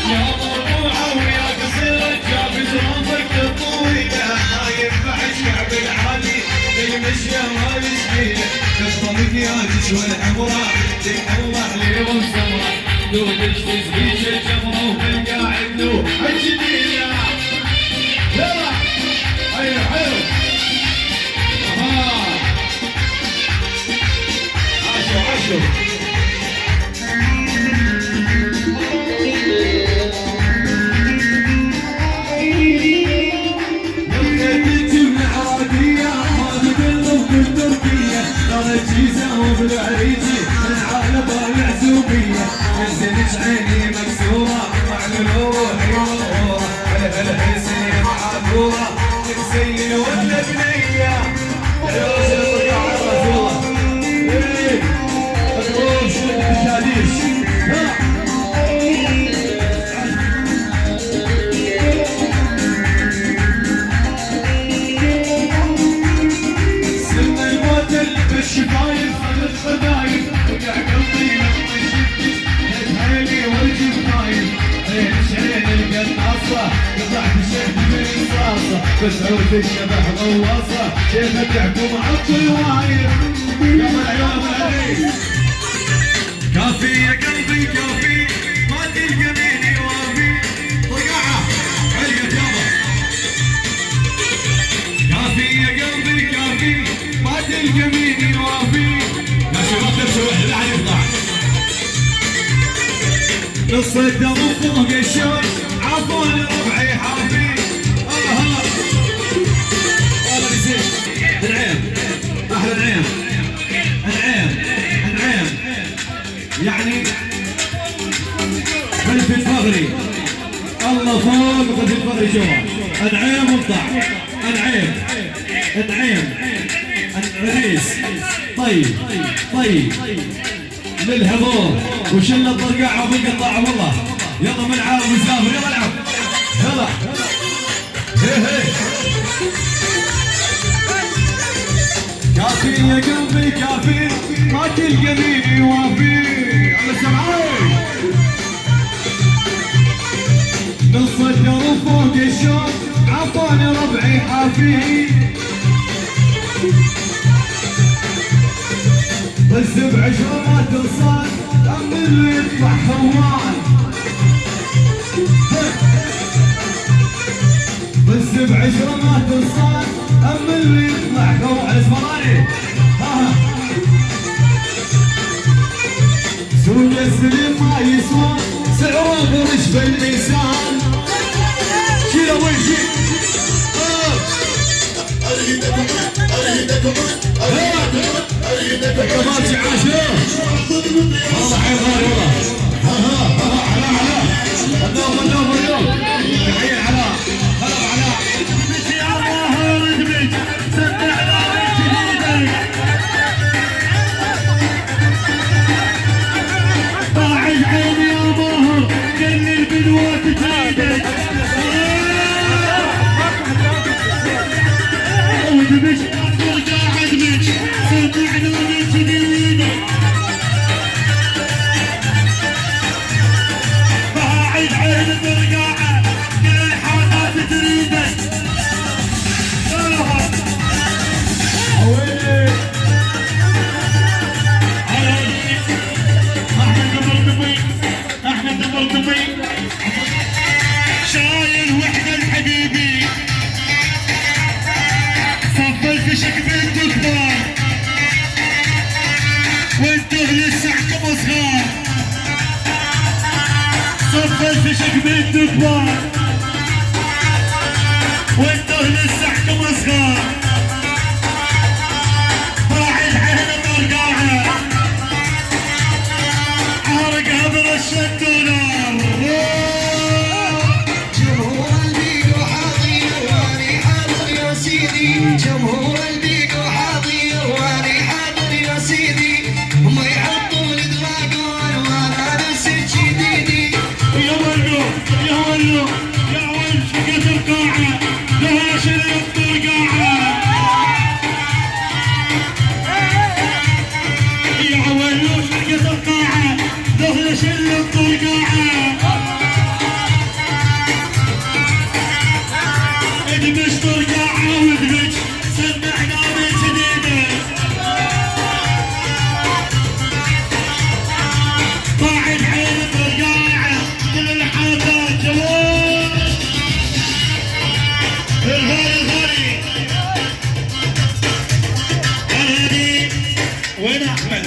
مربوعة ويا قصيرة جاب جرافك طويلة ما ينفع الشعب العالي المشية ما يسحيله كثر مكياجك والعمرة الله لي والسمرة دودك تزهيش الجمرة وبالقاعد نوح الجديدة يلا حلو حلو عاشوا عاشوا الجيزة وبالعريجي العالم العزوبية نزلت عيني مكسورة وعلى روحي مغرورة هلا هلا حسين عبورة حسين ولا بنية يا رجل طلع على رسوله ايه الروح شد الشاديش الشفايف خذ الخدايف وقع قلبي لما شفتك هيلي والجفايف عين القناصة قطعت الشد من الصاصة بس عود الشبح غواصة كيف تحكم عطل وايف يلا العيون العريس كافي يا قلبي كافي ما تلقى مين يوافي طقعة علقت يابا كافي يا قلبي كافي ما تلقى مين يوافي يا شباب نفسه واحد لا يفضح نص الدم فوق الشوي عفوني ربعي حافي الله الله والله بيصير العين احلى العين العين العين يعني خلف الفغري الله فوق خلف الفغري شوف العين مطلع العين العين العريس طيب طيب للحضور وشل الطرقاعه وبالقطاع والله يلا ملعب مسافر يلا العب يلا هي هي كافي يا قلبي كافي ما تلقى مين يوافي على سمعي نص الدرب فوق الشوط عطاني ربعي حافي بس بعشرة ما توصل أم اللي يطلع خوان بس بعشرة ما توصل أم اللي يطلع خوان اسمراني سوق السليم ما يسوى سعره برش بالميزان شيله وين شيل كمان عاشور والله حي غالي والله علاء النوم اليوم تحية علاء هلا علاء يا الله ردمك سمع على جديدك باعد عيني يا باهر كل البدوات تريدك ودمش قاعد مش سمعنا من جديدك باعد عين البرقاعة كل الحاجات تريدك ويلي احمد البرطبي شايل وحدة الحبيبي صفلت شكل كبار وانتو لسعكم صغار صفلت شكل كبار وانتو لسعكم صغار راعي العين برقاعة عرقها برش الدولار جمهور البيكو حاضر واني حاضر يا سيدي جمهور البيكو حاضر واني حاضر يا سيدي هم يحطون دراجون وانا نفس جديدي يا ولو وين احمد؟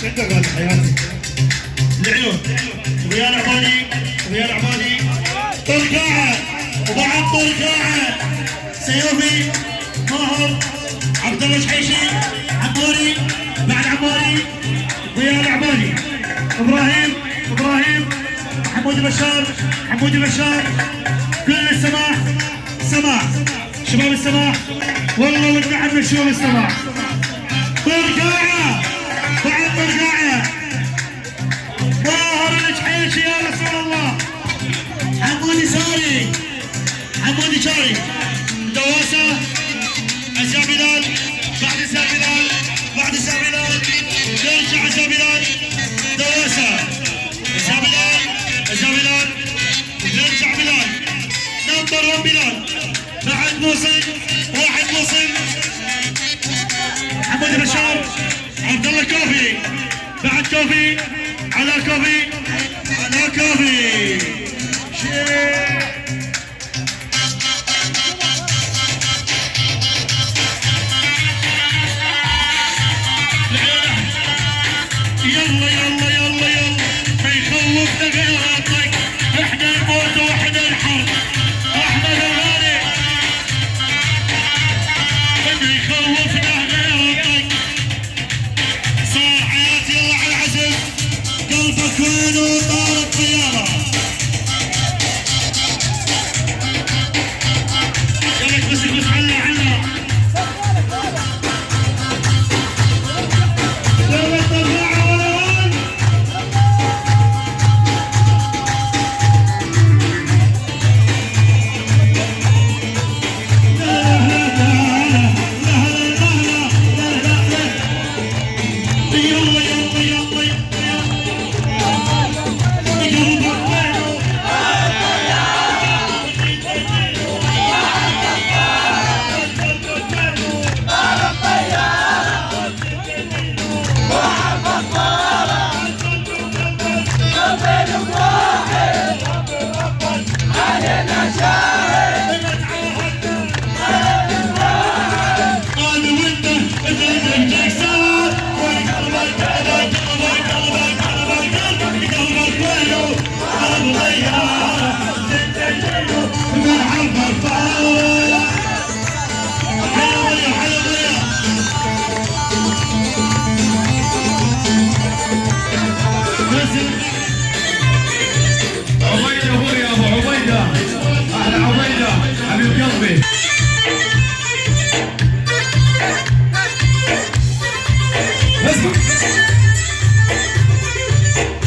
شد قال حياتي العيون ريال عبادي ريال عبادي طرقاعه وبعد طرقاعه سيوفي ماهر عبد الله الحيشي عموري بعد عموري ريال عبادي ابراهيم حمودي بشار كل السماح شباب السماح والله ودنا عم نشوف السماح طرقاعه بعد طرقاعه ماهر الحيشي يا رسول الله حمودي شاري دواسه عزام بلال بعد عزام بلال نرجع عزام بلال دواسه عزام بلال نرجع بلال نمبر 1 بلال بعد موصل حمودي بشار عبد الله كوفي بعد كوفي على كوفي شيء يلا ما يخوفنا غيراتك احنا الموت واحنا الحرب احمد الغالي ما يخوفنا غيراتك صار حياتي يلا على العزم قلبك وين وطارت طياره يلا بس على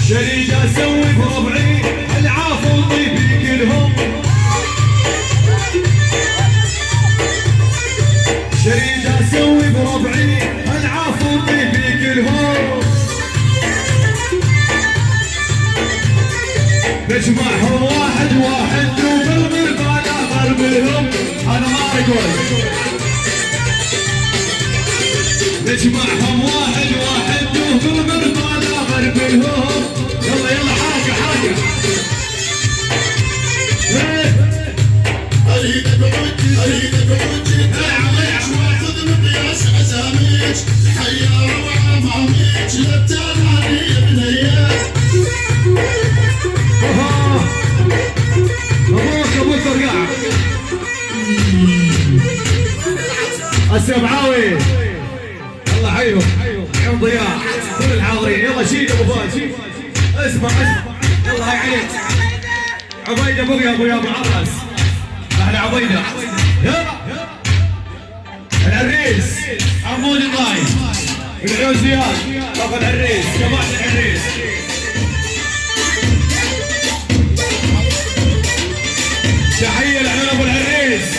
شريد اسوي بربعي العافو وطيبي كلهم شريد اسوي بربعي العافو وطيبي كلهم نجمعهم واحد وبالغربة غربهم انا ما اقول نجمعهم واحد وبالغربة غربهم يلا حاجة اريد بعوجي خذ مقياس عزاميج حيا وعماميج لا تنادي بنيات ابوك ترقع السبعاوي يلا حيهم عيون ضياء كل الحاضرين يلا شيل ابو فهد شيل اسمع يلا هاي عليك عبيده ابو ابو عباس اهلا عبيده يلا العريس عمود الضاي العيون زياد طب العريس جماعه العريس